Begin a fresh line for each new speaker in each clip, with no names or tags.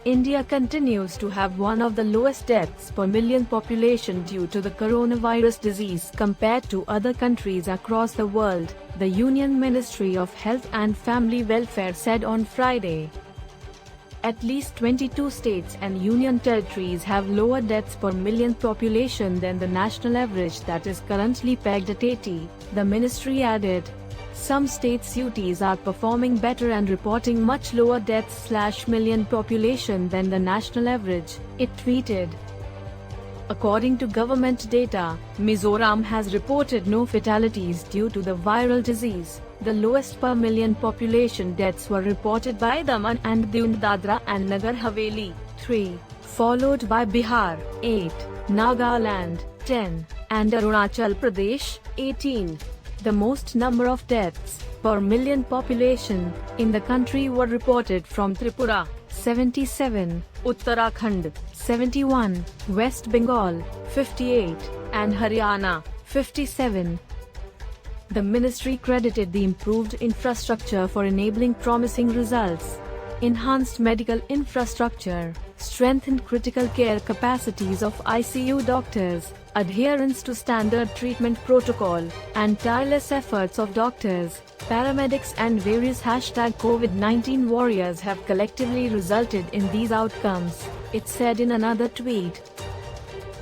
India continues to have one of the lowest deaths per million population due to the coronavirus disease compared to other countries across the world, the Union Ministry of Health and Family Welfare said on Friday. At least 22 states and union territories have lower deaths per million population than the national average that is currently pegged at 80, the ministry added. Some states' UTs are performing better and reporting much lower deaths/million population than the national average, it tweeted. According to government data, Mizoram has reported no fatalities due to the viral disease. The lowest per million population deaths were reported by Daman and Diu, Dadra and Nagar Haveli, 3, followed by Bihar, 8, Nagaland, 10, and Arunachal Pradesh, 18. The most number of deaths per million population in the country were reported from Tripura, 77, Uttarakhand, 71, West Bengal, 58, and Haryana, 57. The ministry credited the improved infrastructure for enabling promising results. Enhanced medical infrastructure, strengthened critical care capacities of ICU doctors, adherence to standard treatment protocol, and tireless efforts of doctors, paramedics and various #COVID-19 warriors have collectively resulted in these outcomes, it said in another tweet.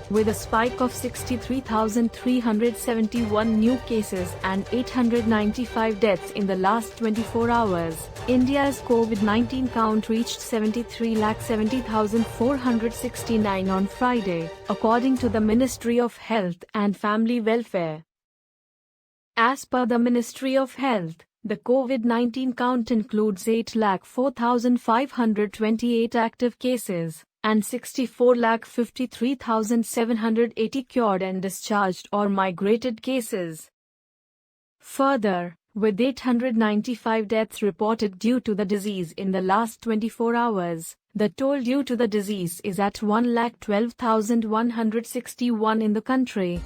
With a spike of 63,371 new cases and 895 deaths in the last 24 hours, India's COVID-19 count reached 73,70,469 on Friday, according to the Ministry of Health and Family Welfare. As per the Ministry of Health, the COVID-19 count includes 8,04,528 active cases and 64,53,780 cured and discharged or migrated cases. Further, with 895 deaths reported due to the disease in the last 24 hours, the toll due to the disease is at 1,12,161 in the country.